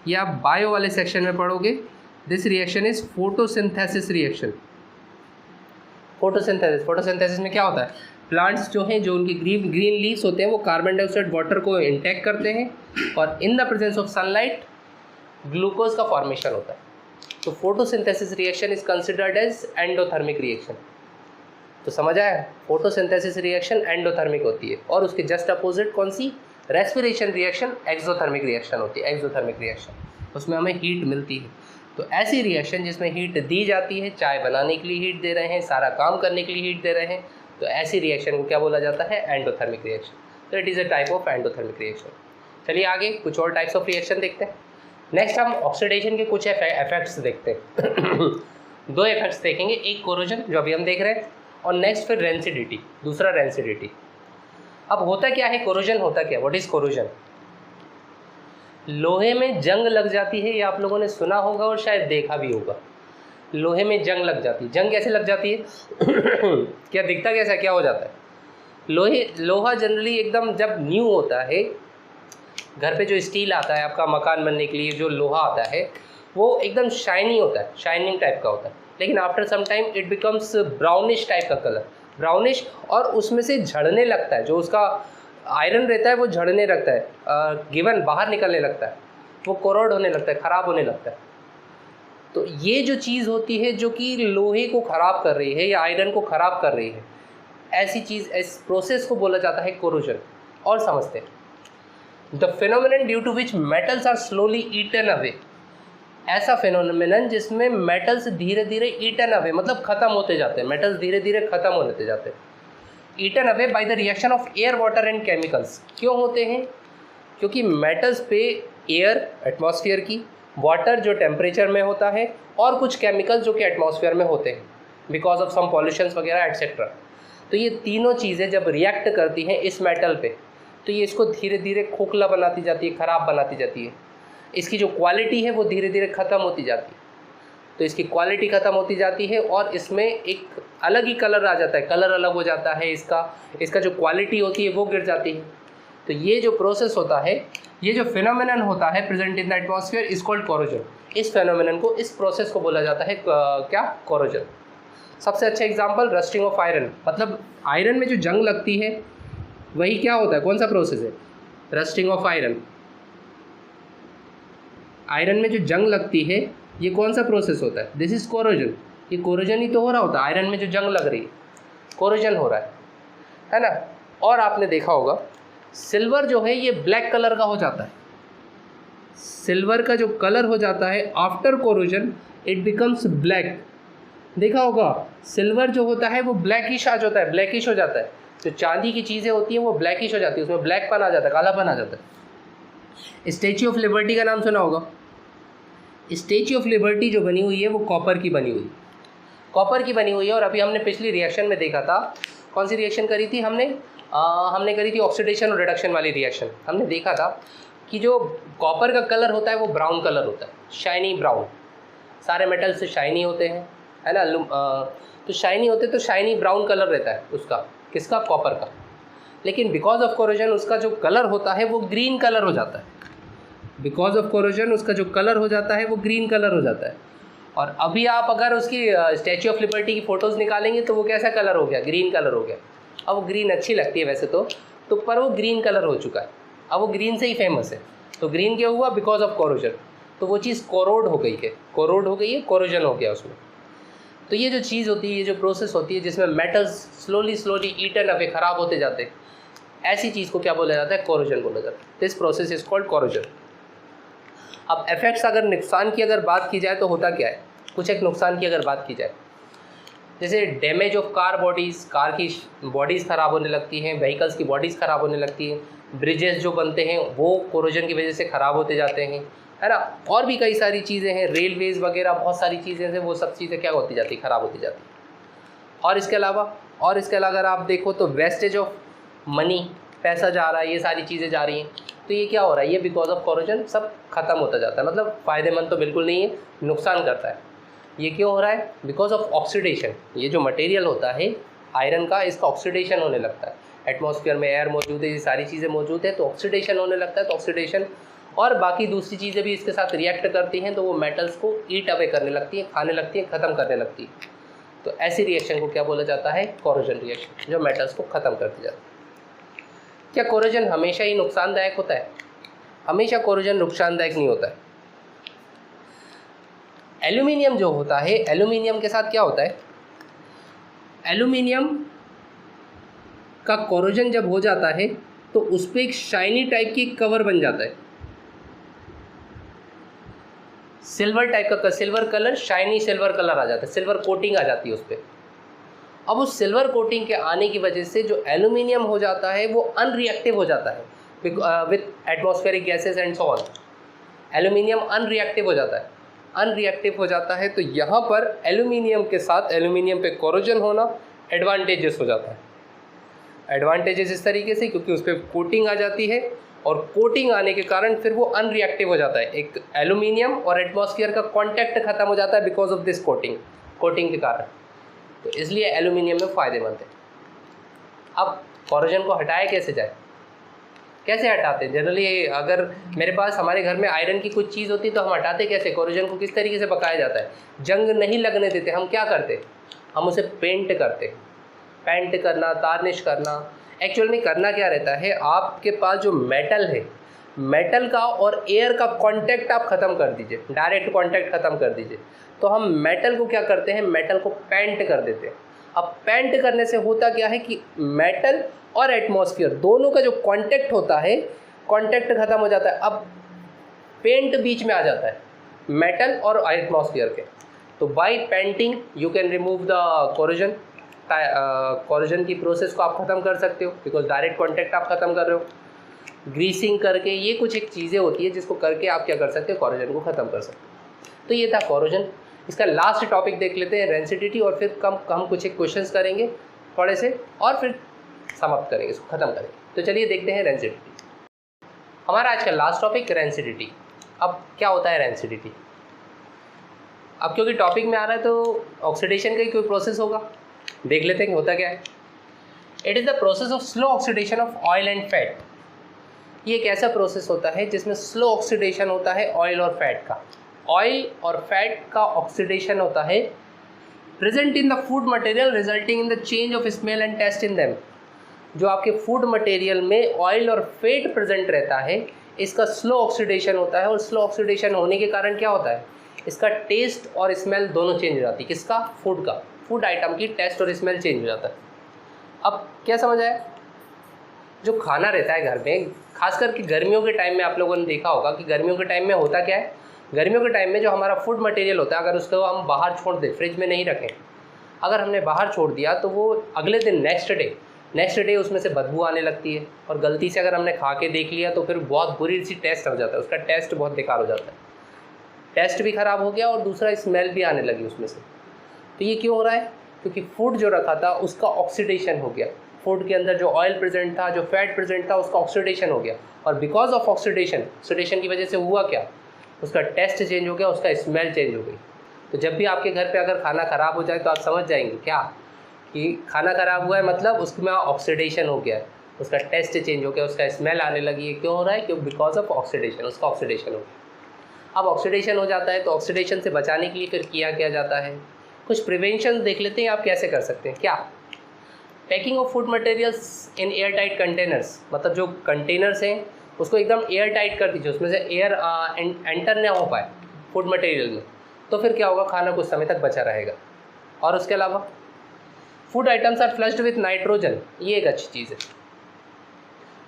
ये आप बायो वाले सेक्शन में पढ़ोगे। This reaction is photosynthesis reaction. Photosynthesis में क्या होता है? प्लांट्स जो हैं, जो उनके ग्रीन लीव्स होते हैं, वो कार्बन डाइऑक्साइड वाटर को इंटेक करते हैं, और in the presence of sunlight glucose का फॉर्मेशन होता है। तो photosynthesis reaction is considered as endothermic reaction. तो समझ आया? फोटोसिंथेसिस रिएक्शन एंडोथर्मिक होती है, और उसके जस्ट अपोजिट कौन सी? रेस्पिरेशन रिएक्शन एक्सोथर्मिक रिएक्शन होती है। एक्सोथर्मिक रिएक्शन, उसमें हमें हीट मिलती है। तो ऐसी रिएक्शन जिसमें हीट दी जाती है, चाय बनाने के लिए हीट दे रहे हैं, सारा काम करने के लिए हीट दे रहे हैं, तो ऐसी रिएक्शन को क्या बोला जाता है? Endothermic reaction. तो it is a type of endothermic reaction. चलिए आगे कुछ और टाइप्स ऑफ रिएक्शन देखते हैं। नेक्स्ट हम ऑक्सीडेशन के कुछ इफेक्ट्स देखते हैं। दो इफेक्ट्स देखेंगे, एक कोरोजन जो अभी हम देख रहे हैं, और नेक्स्ट फिर रेंसिडिटी, दूसरा रेंसिडिटी। अब होता क्या है कोरोजन, होता क्या, व्हाट इज कोरोजन? लोहे में जंग लग जाती है, ये आप लोगों ने सुना होगा और शायद देखा भी होगा। लोहे में जंग लग जाती है। जंग कैसे लग जाती है? क्या दिखता कैसा, क्या हो जाता है? लोहा जनरली एकदम जब न्यू होता है, घर पे जो स्टील आता है आपका मकान बनने के लिए, जो लोहा आता है वो एकदम शाइनी होता है, शाइनिंग टाइप का होता है। लेकिन after some time it becomes brownish type का कलर, ब्राउनिश, और उसमें से झड़ने लगता है। जो उसका आयरन रहता है वो झड़ने लगता है, गिवन बाहर निकलने लगता है, वो कोरोड होने लगता है, ख़राब होने लगता है। तो ये जो चीज़ होती है जो कि लोहे को ख़राब कर रही है या आयरन को ख़राब कर रही है, ऐसी चीज़, इस प्रोसेस को बोला जाता है कोरोजन। और समझते हैं, the phenomenon due to which metals are slowly eaten away, ऐसा फिनोमिनन जिसमें मेटल्स धीरे धीरे ईटन अवे, मतलब ख़त्म होते जाते हैं, मेटल्स धीरे धीरे ख़त्म होते जाते हैं, eaten away by the reaction of air, water and chemicals. क्यों होते हैं? क्योंकि मेटल्स पे एयर, एटमॉस्फेयर की, वाटर जो टेम्परेचर में होता है, और कुछ केमिकल्स जो कि एटमॉस्फेयर में होते हैं बिकॉज ऑफ सम पॉल्यूशंस वगैरह एट्सेट्रा। तो ये तीनों चीज़ें जब रिएक्ट करती हैं इस मेटल पे, तो ये इसको धीरे धीरे खोखला बनाती जाती है, ख़राब बनाती जाती है। इसकी जो क्वालिटी है वो धीरे धीरे ख़त्म होती जाती है। तो इसकी क्वालिटी ख़त्म होती जाती है और इसमें एक अलग ही कलर आ जाता है, कलर अलग हो जाता है, इसका जो क्वालिटी होती है वो गिर जाती है। तो ये जो प्रोसेस होता है, ये जो फिनोमिनन होता है present in the atmosphere is called corrosion. इस फिनोमिनन को, इस प्रोसेस को बोला जाता है क्या? कोरोजन। सबसे अच्छा एग्जांपल रस्टिंग ऑफ आयरन, मतलब आयरन में जो जंग लगती है वही क्या होता है, कौन सा प्रोसेस है? Rusting of iron. आयरन में जो जंग लगती है ये कौन सा प्रोसेस होता है? This is corrosion. ये कोरोजन ही तो हो रहा होता है, आयरन में जो जंग लग रही है कोरोजन हो रहा है ना। और आपने देखा होगा सिल्वर जो है ये ब्लैक कलर का हो जाता है। सिल्वर का जो कलर हो जाता है after corrosion it becomes black. देखा होगा सिल्वर जो होता है वो ब्लैकिश आज होता है, ब्लैकिश हो जाता है। जो चांदी की चीज़ें होती हैं वो ब्लैकिश हो जाती है, उसमें ब्लैकपन आ जाता है, कालापन आ जाता है। स्टैच्यू ऑफ लिबर्टी का नाम सुना होगा। स्टैच्यू ऑफ लिबर्टी जो बनी हुई है वो कॉपर की बनी हुई, कॉपर की बनी हुई है। और अभी हमने पिछली रिएक्शन में देखा था, कौन सी रिएक्शन करी थी हमने करी थी ऑक्सीडेशन और रिडक्शन वाली रिएक्शन। हमने देखा था कि जो कॉपर का कलर होता है वो ब्राउन कलर होता है, शाइनी ब्राउन। सारे मेटल से शाइनी होते हैं, है ना, तो शाइनी होते तो शाइनी ब्राउन कलर रहता है उसका, किसका? कॉपर का। लेकिन बिकॉज ऑफ कोरोजन उसका जो कलर होता है वो ग्रीन कलर हो जाता है। बिकॉज ऑफ कोरोजन उसका जो कलर हो जाता है वो ग्रीन कलर हो जाता है। और अभी आप अगर उसकी स्टैच्यू ऑफ लिबर्टी की फ़ोटोज़ निकालेंगे तो वो कैसा कलर हो गया? ग्रीन कलर हो गया। अब वो ग्रीन अच्छी लगती है वैसे तो पर वो ग्रीन कलर हो चुका है, अब वो ग्रीन से ही फेमस है। तो ग्रीन क्या हुआ? Because of corrosion. तो वो चीज़ कोरोड हो गई है, कोरोड हो गई है, कोरोजन हो गया उसमें। तो ये जो चीज़ होती है, ये जो प्रोसेस होती है जिसमें मेटल्स स्लोली ईटन अवे, ख़राब होते जाते हैं, ऐसी चीज़ को क्या बोला जाता है? कोरोजन बोला जाता है। This process is called corrosion. अब इफेक्ट्स, अगर नुकसान की अगर बात की जाए तो होता क्या है? कुछ एक नुकसान की अगर बात की जाए, जैसे damage of car bodies, car की बॉडीज़ ख़राब होने लगती हैं, व्हीकल्स की बॉडीज़ ख़राब होने लगती हैं, ब्रिजेस जो बनते हैं वो कोरोजन की वजह से ख़राब होते जाते हैं, है ना। और भी कई सारी चीज़ें हैं, रेलवेज़ वगैरह, बहुत सारी चीज़ें हैं, वो सब चीज़ें क्या होती जाती, ख़राब होती जाती। और इसके अलावा अगर आप देखो तो वेस्टेज ऑफ मनी, पैसा जा रहा है, ये सारी चीज़ें जा रही हैं, तो ये क्या हो रहा है? ये बिकॉज ऑफ कोरोजन सब खत्म होता जाता है। मतलब फ़ायदेमंद तो बिल्कुल नहीं है, नुकसान करता है। ये क्यों हो रहा है? Because of oxidation. ये जो मटेरियल होता है आयरन का, इसका ऑक्सीडेशन होने लगता है। एटमॉस्फेयर में एयर मौजूद है, ये सारी चीज़ें मौजूद है, तो ऑक्सीडेशन होने लगता है। तो ऑक्सीडेशन और बाकी दूसरी चीज़ें भी इसके साथ रिएक्ट करती हैं, तो वो मेटल्स को ईट अवे करने लगती हैं, खाने लगती हैं, ख़त्म करने लगती है। तो ऐसी रिएक्शन को क्या बोला जाता है? कोरोजन रिएक्शन, जो मेटल्स को ख़त्म करती जाती है। क्या कोरोजन हमेशा ही नुकसानदायक होता है? हमेशा कोरोजन नुकसानदायक नहीं होता है। एल्यूमिनियम जो होता है, एल्यूमिनियम के साथ क्या होता है? एल्यूमिनियम का कोरोजन जब हो जाता है तो उस पर एक शाइनी टाइप की कवर बन जाता है, सिल्वर टाइप का, silver colour, shiny silver colour आ जाता है, सिल्वर कोटिंग आ जाती है उस पर। अब उस सिल्वर कोटिंग के आने की वजह से जो एल्यूमिनियम हो जाता है वो अनरिएक्टिव हो जाता है, with atmospheric gases and so on. Aluminium unreactive हो जाता है, अनरिएक्टिव हो जाता है, तो यहाँ पर एल्यूमिनियम के साथ एल्यूमिनियम पे कोरोजन होना एडवांटेजेस हो जाता है। एडवांटेजेस इस तरीके से क्योंकि उस पर कोटिंग आ जाती है और कोटिंग आने के कारण फिर वो अनरिएक्टिव हो जाता है। एक एल्यूमिनियम और एटमॉस्फेयर का कांटेक्ट खत्म हो जाता है बिकॉज ऑफ दिस कोटिंग के कारण, तो इसलिए एल्यूमिनियम में फ़ायदेमंद है। अब कोरोजन को हटाया कैसे जाए, कैसे हटाते हैं? जनरली अगर मेरे पास हमारे घर में आयरन की कुछ चीज़ होती है तो हम हटाते कैसे? कोरोजन को किस तरीके से पकाया जाता है? जंग नहीं लगने देते, हम क्या करते? हम उसे पेंट करते। पेंट करना, तार्निश करना, एक्चुअल में करना क्या रहता है, आपके पास जो मेटल है, मेटल का और एयर का कांटेक्ट आप ख़त्म कर दीजिए, डायरेक्ट कांटेक्ट ख़त्म कर दीजिए। तो हम मेटल को क्या करते हैं, मेटल को पेंट कर देते हैं। अब पेंट करने से होता क्या है कि मेटल और एटमॉस्फेयर दोनों का जो कांटेक्ट होता है, कांटेक्ट ख़त्म हो जाता है। अब पेंट बीच में आ जाता है मेटल और एटमॉस्फेयर के, तो by painting you can remove the corrosion. Corrosion की प्रोसेस को आप ख़त्म कर सकते हो बिकॉज डायरेक्ट कांटेक्ट आप ख़त्म कर रहे हो। ग्रीसिंग करके, ये कुछ एक चीज़ें होती है जिसको करके आप क्या कर सकते हो, कोरोजन को ख़त्म कर सकते हो। तो ये था कोरोजन। इसका लास्ट टॉपिक देख लेते हैं, रेंसिडिटी, और फिर हम कुछ एक क्वेश्चंस करेंगे थोड़े से और फिर समाप्त करेंगे, इसको ख़त्म करेंगे। तो चलिए देखते हैं रेंसिडिटी। हमारा आज का लास्ट टॉपिक रेंसिडिटी। अब क्या होता है रेंसिडिटी? अब क्योंकि टॉपिक में आ रहा है तो ऑक्सीडेशन का ही कोई प्रोसेस होगा, देख लेते हैं कि होता क्या है। It is the process of slow oxidation of oil and fat. ये एक ऐसा प्रोसेस होता है जिसमें स्लो ऑक्सीडेशन होता है ऑयल और फैट का। ऑयल और फैट का ऑक्सीडेशन होता है present in the food material resulting in the change of smell and taste in them. जो आपके फूड मटेरियल में ऑयल और फैट प्रेजेंट रहता है, इसका स्लो ऑक्सीडेशन होता है, और स्लो ऑक्सीडेशन होने के कारण क्या होता है, इसका टेस्ट और स्मेल दोनों चेंज हो जाती है। किसका? फूड का। फूड आइटम की टेस्ट और स्मेल चेंज हो जाता है। अब क्या समझ आया? जो खाना रहता है घर में, खास करके गर्मियों के टाइम में आप लोगों ने देखा होगा कि गर्मियों के टाइम में होता क्या है, गर्मियों के टाइम में जो हमारा फूड मटेरियल होता है, अगर उसको हम बाहर छोड़ दें, फ्रिज में नहीं रखें, अगर हमने बाहर छोड़ दिया तो वो अगले दिन नेक्स्ट डे उसमें से बदबू आने लगती है, और गलती से अगर हमने खा के देख लिया तो फिर बहुत बुरी सी टेस्ट हो जाता है, उसका टेस्ट बहुत बेकार हो जाता है, टेस्ट भी ख़राब हो गया और दूसरा स्मेल भी आने लगी उसमें से। तो ये क्यों हो रहा है? क्योंकि फूड जो रखा था उसका ऑक्सीडेशन हो गया। फूड के अंदर जो ऑयल प्रेजेंट था, जो फैट प्रेजेंट था, उसका ऑक्सीडेशन हो गया, और बिकॉज ऑफ ऑक्सीडेशन की वजह से हुआ क्या, उसका टेस्ट चेंज हो गया, उसका स्मेल चेंज हो गई। तो जब भी आपके घर पे अगर खाना ख़राब हो जाए तो आप समझ जाएंगे क्या कि खाना ख़राब हुआ है, मतलब उसमें ऑक्सीडेशन हो गया है, उसका टेस्ट चेंज हो गया, उसका स्मेल आने लगी है। क्यों हो रहा है? क्यों? बिकॉज ऑफ ऑक्सीडेशन, उसका ऑक्सीडेशन हो गया। अब ऑक्सीडेशन हो जाता है तो ऑक्सीडेशन से बचाने के लिए फिर किया क्या जाता है, कुछ प्रिवेंशन देख लेते हैं आप कैसे कर सकते हैं। क्या? Packing of food materials in air tight containers, मतलब जो कंटेनर्स हैं उसको एकदम एयर टाइट कर दीजिए, उसमें से एयर एंटर ना हो पाए फूड मटेरियल में, तो फिर क्या होगा, खाना कुछ समय तक बचा रहेगा। और उसके अलावा food items are flushed with nitrogen, ये एक अच्छी चीज़ है।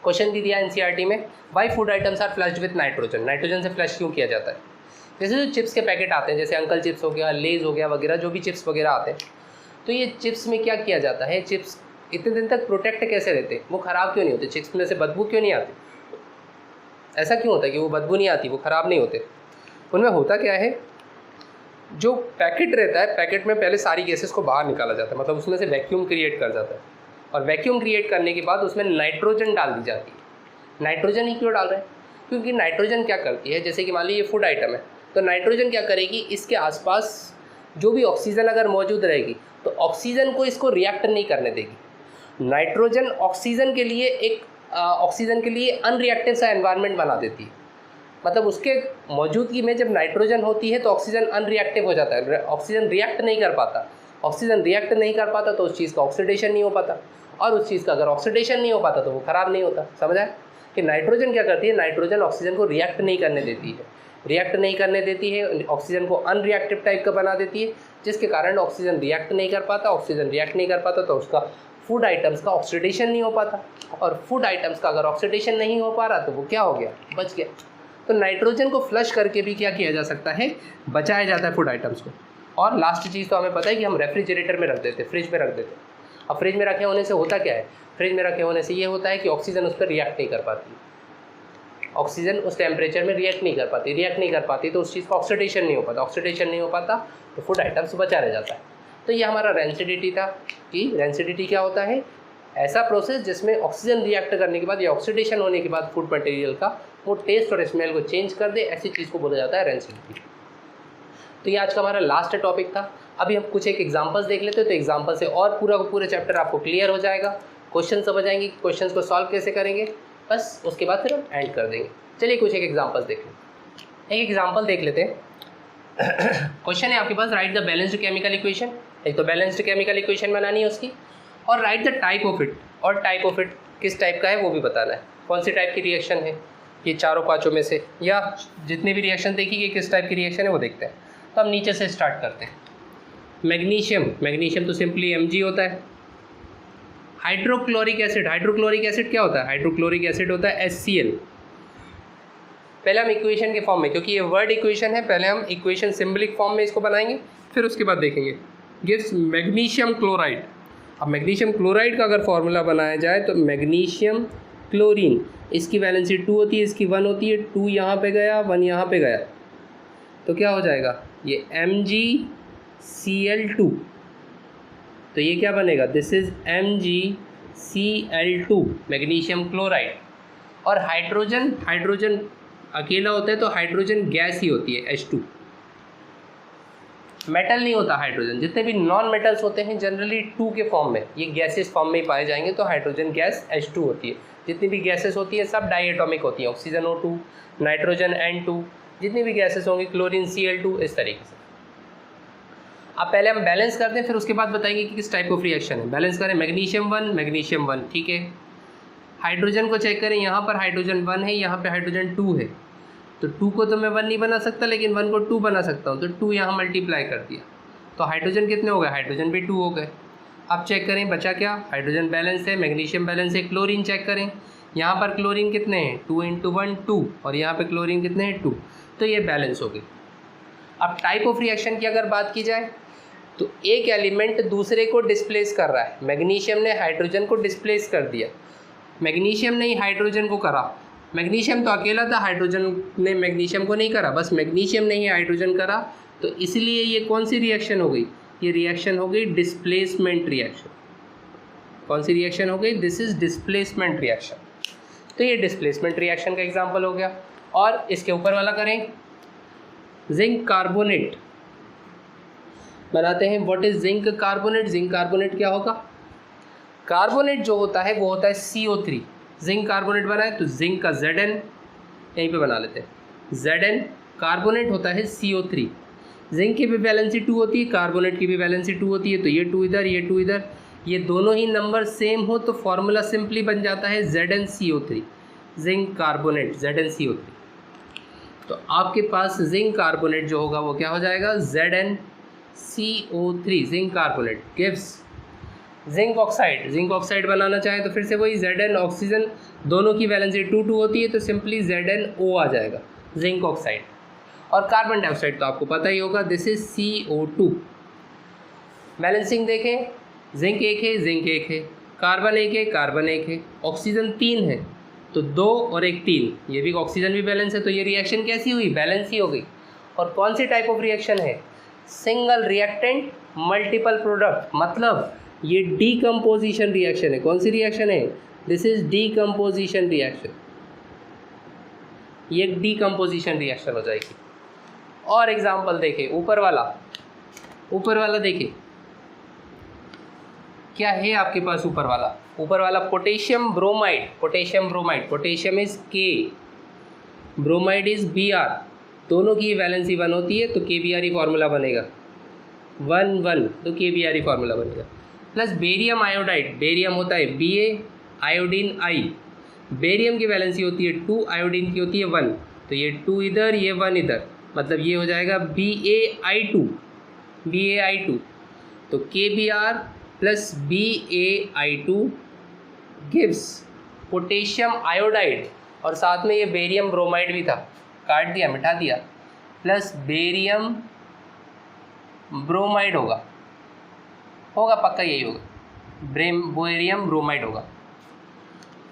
क्वेश्चन भी दिया एनसीईआरटी में, why food items are flushed with nitrogen, nitrogen से फ्लश क्यों किया जाता है? जैसे जो चिप्स के पैकेट आते हैं, जैसे अंकल चिप्स हो गया, लेज़ हो गया वगैरह, जो भी चिप्स वगैरह आते हैं, तो ये चिप्स में क्या किया जाता है, चिप्स इतने दिन तक प्रोटेक्ट कैसे रहते हैं, वो ख़राब क्यों नहीं होते, चिप्स में से बदबू क्यों नहीं आती? ऐसा क्यों होता है कि वो बदबू नहीं आती, वो ख़राब नहीं होते? उनमें होता क्या है, जो पैकेट रहता है, पैकेट में पहले सारी गैसेस को बाहर निकाला जाता है, मतलब उसमें से वैक्यूम क्रिएट कर जाता है, और वैक्यूम क्रिएट करने के बाद उसमें नाइट्रोजन डाल दी जाती है। नाइट्रोजन ही क्यों डाल रहे हैं? क्योंकि नाइट्रोजन क्या करती है, जैसे कि मान लीजिए ये फूड आइटम है, तो नाइट्रोजन क्या करेगी, इसके आसपास जो भी ऑक्सीजन अगर मौजूद रहेगी तो ऑक्सीजन को इसको रिएक्ट नहीं करने देगी। नाइट्रोजन ऑक्सीजन के लिए अनरिएक्टिव सा एनवायरनमेंट बना देती है, मतलब उसके मौजूदगी में जब नाइट्रोजन होती है तो ऑक्सीजन अनरिएक्टिव हो जाता है, ऑक्सीजन रिएक्ट नहीं कर पाता। ऑक्सीजन रिएक्ट नहीं कर पाता तो उस चीज़ का ऑक्सीडेशन नहीं हो पाता, और उस चीज़ का अगर ऑक्सीडेशन नहीं हो पाता तो वो ख़राब नहीं होता। समझा कि नाइट्रोजन क्या करती है, नाइट्रोजन ऑक्सीजन को रिएक्ट नहीं करने देती है, रिएक्ट नहीं करने देती है, ऑक्सीजन को अनरिएक्टिव टाइप का बना देती है, जिसके कारण ऑक्सीजन रिएक्ट नहीं कर पाता। ऑक्सीजन रिएक्ट नहीं कर पाता तो उसका फूड आइटम्स का ऑक्सीडेशन नहीं हो पाता, और फूड आइटम्स का अगर ऑक्सीडेशन नहीं हो पा रहा तो वो क्या हो गया, बच गया। तो नाइट्रोजन को फ्लश करके भी क्या किया जा सकता है, बचाया जाता है फूड आइटम्स को। और लास्ट चीज़ तो हमें पता है कि हम रेफ्रिजरेटर में रख देते, फ्रिज में रख देते। अब फ्रिज में रखे होने से होता क्या है, फ्रिज में रखे होने से ये होता है कि ऑक्सीजन उस पर रिएक्ट नहीं कर पाती, ऑक्सीजन उस टेम्परेचर में रिएक्ट नहीं कर पाती तो उस चीज़ का ऑक्सीडेशन नहीं हो पाता तो फूड आइटम्स बचा रह जाता है। तो ये हमारा रेंसिडिटी था कि रेंसिडिटी क्या होता है, ऐसा प्रोसेस जिसमें ऑक्सीजन रिएक्ट करने के बाद या ऑक्सीडेशन होने के बाद फूड मटेरियल का वो टेस्ट और स्मेल को चेंज कर दे, ऐसी चीज़ को बोला जाता है रेंसिडिटी। तो ये आज का हमारा लास्ट टॉपिक था। अभी हम कुछ एक एग्जांपल्स देख लेते हैं, तो एग्जांपल से और पूरा चैप्टर आपको क्लियर हो जाएगा, क्वेश्चन समझ आएंगे, क्वेश्चन को सॉल्व कैसे करेंगे, बस उसके बाद फिर हम एंड कर देंगे। चलिए कुछ एक एग्जांपल्स देख लेते हैं। एक एग्जांपल देख लेते हैं। क्वेश्चन है आपके पास, write the balanced chemical equation. एक तो बैलेंस्ड केमिकल इक्वेशन बनानी है उसकी, और write the type of it, और टाइप ऑफ इट किस टाइप का है वो भी बताना है, कौन सी टाइप की रिएक्शन है ये चारों पाँचों में से, या जितने भी रिएक्शन देखिए किस टाइप की रिएक्शन है वो देखते हैं। तो हम नीचे से स्टार्ट करते हैं। मैग्नीशियम तो सिंपली Mg होता है। हाइड्रोक्लोरिक एसिड क्या होता है, हाइड्रोक्लोरिक एसिड होता है HCl। पहले हम इक्वेशन के फॉर्म में, क्योंकि ये वर्ड इक्वेशन है, पहले हम इक्वेशन सिंबलिक फॉर्म में इसको बनाएंगे, फिर उसके बाद देखेंगे गिव्स मैग्नीशियम क्लोराइड। अब मैग्नीशियम क्लोराइड का अगर फॉर्मूला बनाया जाए तो मैग्नीशियम क्लोरीन, इसकी वैलेंसी 2 होती है, इसकी 1 होती है, 2 यहाँ पे गया 1 यहाँ पे गया, तो क्या हो जाएगा ये MgCl2। तो ये क्या बनेगा, this is MgCl2 magnesium chloride. और हाइड्रोजन अकेला होता है तो हाइड्रोजन गैस ही होती है H2, मेटल नहीं होता हाइड्रोजन। जितने भी नॉन मेटल्स होते हैं जनरली 2 के फॉर्म में, ये गैसेस फॉर्म में ही पाए जाएंगे, तो हाइड्रोजन गैस H2 होती है। जितनी भी गैसेस होती है सब डाईएटॉमिक होती हैं, ऑक्सीजन O2, नाइट्रोजन N2, जितनी भी गैसेस होंगी क्लोरीन Cl2, इस तरीके से। अब पहले हम बैलेंस करते हैं, फिर उसके बाद बताएंगे कि किस टाइप ऑफ रिएक्शन है। बैलेंस करें मैग्नीशियम 1, ठीक है। हाइड्रोजन को चेक करें, यहाँ पर हाइड्रोजन 1 है, यहाँ पे हाइड्रोजन 2 है, तो 2 को तो मैं 1 नहीं बना सकता, लेकिन 1 को 2 बना सकता हूँ, तो 2 यहाँ मल्टीप्लाई कर दिया, तो हाइड्रोजन कितने हो गए, हाइड्रोजन भी 2 हो गए। अब चेक करें बचा क्या, हाइड्रोजन बैलेंस है, मैग्नीशियम बैलेंस है। क्लोरीन चेक करें, यहाँ पर क्लोरीन कितने हैं 2 × 1 2, और यहाँ पे क्लोरीन कितने हैं 2, तो ये बैलेंस हो गई। अब टाइप ऑफ रिएक्शन की अगर बात की जाए तो एक एलिमेंट दूसरे को डिस्प्लेस कर रहा है। मैग्नीशियम ने हाइड्रोजन को डिस्प्लेस कर दिया, मैग्नीशियम ने ही हाइड्रोजन को करा। मैग्नीशियम तो अकेला था, हाइड्रोजन ने मैग्नीशियम को नहीं करा, बस मैग्नीशियम ने ही हाइड्रोजन करा, तो इसलिए ये कौन सी रिएक्शन हो गई, ये रिएक्शन हो गई डिस्प्लेसमेंट रिएक्शन। कौन सी रिएक्शन हो गई, दिस इज डिस्प्लेसमेंट रिएक्शन। तो ये डिस्प्लेसमेंट रिएक्शन का एग्जाम्पल हो गया। और इसके ऊपर वाला करें, जिंक कार्बोनेट बनाते हैं। What is zinc carbonate, zinc carbonate क्या होगा, कार्बोनेट जो होता है वो होता है CO3। जिंक कार्बोनेट बना है तो जिंक का Zn यहीं पे बना लेते हैं, Zn कार्बोनेट होता है CO3। जिंक की भी वैलेंसी 2 होती है, कार्बोनेट की भी वैलेंसी 2 होती है, तो ये 2 इधर, ये 2 इधर, ये दोनों ही नंबर सेम हो तो फॉर्मूला सिंपली बन जाता है ZnCO3, जिंक कार्बोनेट ZnCO3। तो आपके पास जिंक कार्बोनेट जो होगा वो क्या हो जाएगा, ZnCO3, zinc carbonate gives zinc oxide बनाना चाहे तो फिर से वही Zn ऑक्सीजन, दोनों की वैलेंसी 2 2 होती है, तो सिंपली ZnO आ जाएगा, जिंक ऑक्साइड। और कार्बन डाइऑक्साइड तो आपको पता ही होगा, दिस इज CO2। बैलेंसिंग देखें, जिंक 1 है, जिंक 1 है, कार्बन 1 है, कार्बन 1 है, ऑक्सीजन 3 है, तो 2 और 1 3, ये भी ऑक्सीजन भी बैलेंस है, तो ये रिएक्शन कैसी हुई, बैलेंस ही हो गई। और कौन सी टाइप ऑफ रिएक्शन है, सिंगल रिएक्टेंट मल्टीपल प्रोडक्ट, मतलब ये डीकम्पोजिशन रिएक्शन है। कौन सी रिएक्शन है, दिस इज डीकम्पोजिशन रिएक्शन, ये डीकम्पोजिशन रिएक्शन हो जाएगी। और एग्जांपल देखें, ऊपर वाला देखें क्या है आपके पास, ऊपर वाला potassium bromide, potassium is K, bromide is Br, दोनों की वैलेंसी 1 होती है, तो KBr ही फॉर्मूला बनेगा, 1 1, तो KBr ही फॉर्मूला बनेगा। प्लस बेरियम आयोडाइड, बेरियम होता है Ba, आयोडीन I, बेरियम की वैलेंसी होती है 2, आयोडीन की होती है 1, तो ये 2 इधर, ये 1 इधर, मतलब ये हो जाएगा BaI2, तो KBr plus BaI2 gives potassium iodide, और साथ में ये बेरियम ब्रोमाइड भी था, काट दिया मिटा दिया, प्लस बेरियम ब्रोमाइड होगा पक्का यही होगा, बेरियम ब्रोमाइड होगा।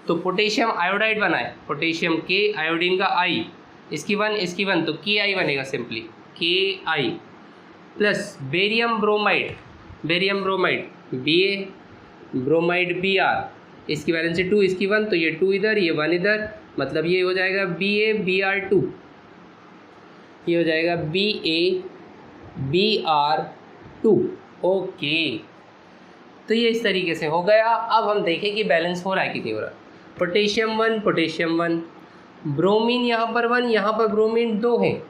तो पोटेशियम आयोडाइड बनाए, पोटेशियम के, आयोडीन का आई, इसकी 1 तो KI बनेगा simply KI, plus barium bromide, Ba, bromide Br, इसकी वैलेंसी 2, इसकी 1 तो ये 2 इधर, ये 1 इधर, मतलब ये हो जाएगा BaBr2, ये हो जाएगा BaBr2। ओके, तो ये इस तरीके से हो गया। अब हम देखें कि बैलेंस हो रहा है कि नहीं हो रहा। पोटेशियम 1, ब्रोमीन यहाँ पर 1, यहाँ पर ब्रोमीन 2 है,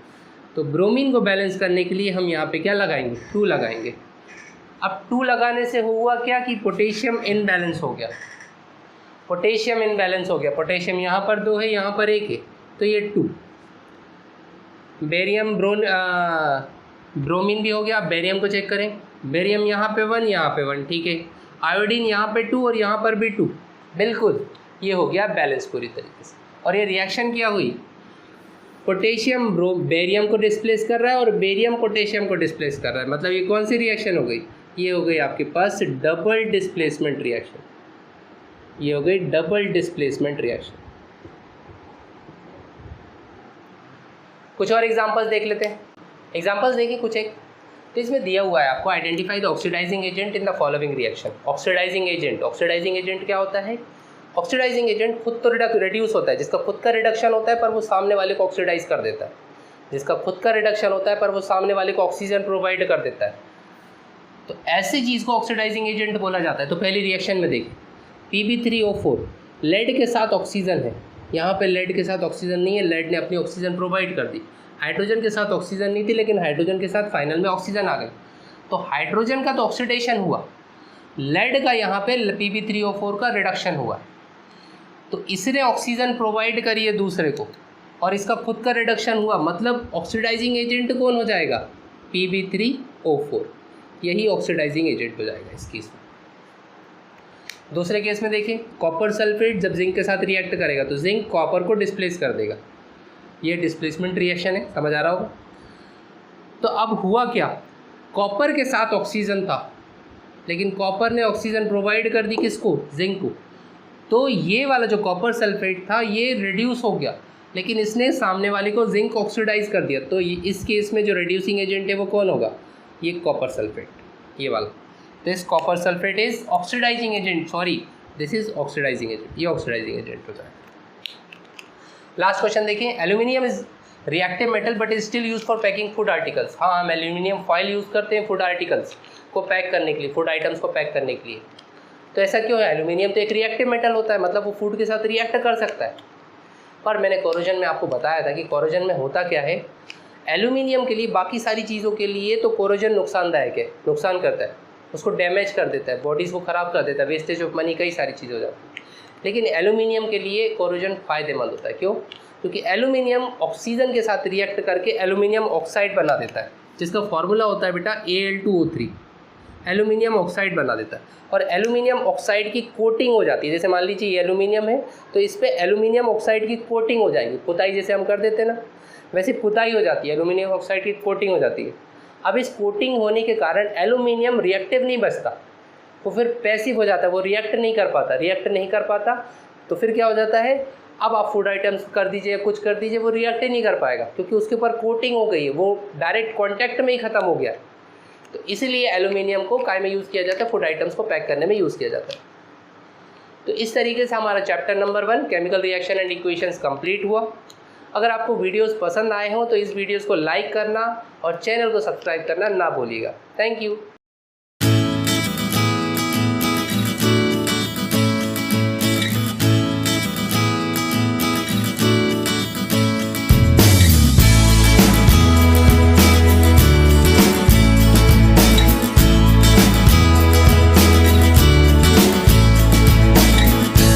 तो ब्रोमीन को बैलेंस करने के लिए हम यहाँ पे क्या लगाएंगे, 2 लगाएंगे। अब 2 लगाने से हुआ क्या कि पोटेशियम इनबैलेंस हो गया, पोटेशियम यहाँ पर 2 है, यहाँ पर 1 है, तो ये 2। बेरियम ब्रोमीन भी हो गया। अब बेरियम को चेक करें, बेरियम यहाँ पे 1, यहाँ पे 1, ठीक है। आयोडीन यहाँ पे 2 और यहाँ पर भी 2, बिल्कुल ये हो गया बैलेंस पूरी तरीके से। और ये रिएक्शन क्या हुई, पोटेशियम बेरियम को डिस्प्लेस कर रहा है और बेरियम पोटेशियम को डिस्प्लेस कर रहा है, मतलब ये कौन सी रिएक्शन हो गई, ये हो गई आपके पास डबल डिस्प्लेसमेंट रिएक्शन, ये हो गई डबल डिस्प्लेसमेंट रिएक्शन। कुछ और एग्जांपल्स देख लेते हैं। एग्जांपल्स देखिए कुछ एक, तो इसमें दिया हुआ है आपको identify the oxidising agent in the following reaction. Oxidising agent क्या होता है, ऑक्सीडाइजिंग एजेंट खुद तो रिड्यूस होता है, जिसका खुद का रिडक्शन होता है पर वो सामने वाले को ऑक्सीडाइज कर देता है, जिसका खुद का रिडक्शन होता है पर वो सामने वाले को ऑक्सीजन प्रोवाइड कर देता है, तो ऐसी चीज़ को ऑक्सीडाइजिंग एजेंट बोला जाता है। तो पहली रिएक्शन में देखिए, Pb3O4 लेड के साथ ऑक्सीजन है, यहाँ पे लेड के साथ ऑक्सीजन नहीं है, लेड ने अपनी ऑक्सीजन प्रोवाइड कर दी। हाइड्रोजन के साथ ऑक्सीजन नहीं थी, लेकिन हाइड्रोजन के साथ फाइनल में ऑक्सीजन आ गई, तो हाइड्रोजन का तो ऑक्सीडेशन हुआ, लेड का यहाँ पे Pb3O4 का रिडक्शन हुआ, तो इसने ऑक्सीजन प्रोवाइड करी है दूसरे को और इसका खुद का रिडक्शन हुआ, मतलब ऑक्सीडाइजिंग एजेंट कौन हो जाएगा, Pb3O4, यही ऑक्सीडाइजिंग एजेंट हो जाएगा इस केस में। दूसरे केस में देखिए, कॉपर सल्फेट जब जिंक के साथ रिएक्ट करेगा तो जिंक कॉपर को डिस्प्लेस कर देगा, ये डिस्प्लेसमेंट रिएक्शन है, समझ आ रहा होगा। तो अब हुआ क्या, कॉपर के साथ ऑक्सीजन था लेकिन कॉपर ने ऑक्सीजन प्रोवाइड कर दी किसको, जिंक को, तो ये वाला जो कॉपर सल्फेट था ये रिड्यूस हो गया, लेकिन इसने सामने वाले को जिंक ऑक्सीडाइज कर दिया, तो इस केस में जो रिड्यूसिंग एजेंट है वो कौन होगा, ये कॉपर सल्फेट, ये वाला। This copper sulphate is oxidising agent, sorry this is oxidising agent, ये ऑक्सीडाइजिंग एजेंट होता है। लास्ट क्वेश्चन देखिए, aluminium is reactive metal but is still use for packing food articles. हाँ, हम एल्यूमिनियम फॉइल यूज़ करते हैं फूड आर्टिकल्स को pack करने के लिए, फूड आइटम्स को पैक करने के लिए। तो ऐसा क्यों है, एल्यूमिनियम तो एक रिएक्टिव मेटल होता है, मतलब वो फूड के साथ रिएक्ट कर सकता है, पर मैंने कोरोजन में आपको बताया था कि कोरोजन में होता क्या है, एल्यूमिनियम के लिए, बाकी सारी चीज़ों के लिए तो कोरोजन नुकसानदायक है, नुकसान करता है, उसको डैमेज कर देता है, बॉडीज़ को ख़राब कर देता है, वेस्टेज ऑफ मनी, कई सारी चीज़ हो जाती है। लेकिन एल्यूमिनियम के लिए कोरोजन फ़ायदेमंद होता है, क्यों, क्योंकि एल्यूमिनियम ऑक्सीजन के साथ रिएक्ट करके एल्यूमिनियम ऑक्साइड बना देता है, जिसका फॉर्मूला होता है बेटा Al2O3, एल्यूमिनियम ऑक्साइड बना देता है। और एल्यूमिनियम ऑक्साइड की कोटिंग हो जाती है, जैसे मान लीजिए ये एल्यूमिनियम है तो इस पर एल्यूमिनियम ऑक्साइड की कोटिंग हो जाएगी, पुताई जैसे हम कर देते हैं ना, वैसे पुताई हो जाती है, एल्यूमिनियम ऑक्साइड की कोटिंग हो जाती है। अब इस कोटिंग होने के कारण एल्यूमिनियम रिएक्टिव नहीं बचता, वो फिर पैसिव हो जाता है, वो रिएक्ट नहीं कर पाता, तो फिर क्या हो जाता है, अब आप फूड आइटम्स कर दीजिए, कुछ कर दीजिए, वो रिएक्ट ही नहीं कर पाएगा, क्योंकि उसके ऊपर कोटिंग हो गई है, वो डायरेक्ट कॉन्टैक्ट में ही ख़त्म हो गया। तो इसलिए एल्यूमिनियम को काय में यूज़ किया जाता है, फूड आइटम्स को पैक करने में यूज़ किया जाता है। तो इस तरीके से हमारा chapter number 1 chemical reaction and equations complete हुआ। अगर आपको वीडियोस पसंद आए हों तो इस वीडियोस को लाइक करना और चैनल को सब्सक्राइब करना ना भूलिएगा। Thank you.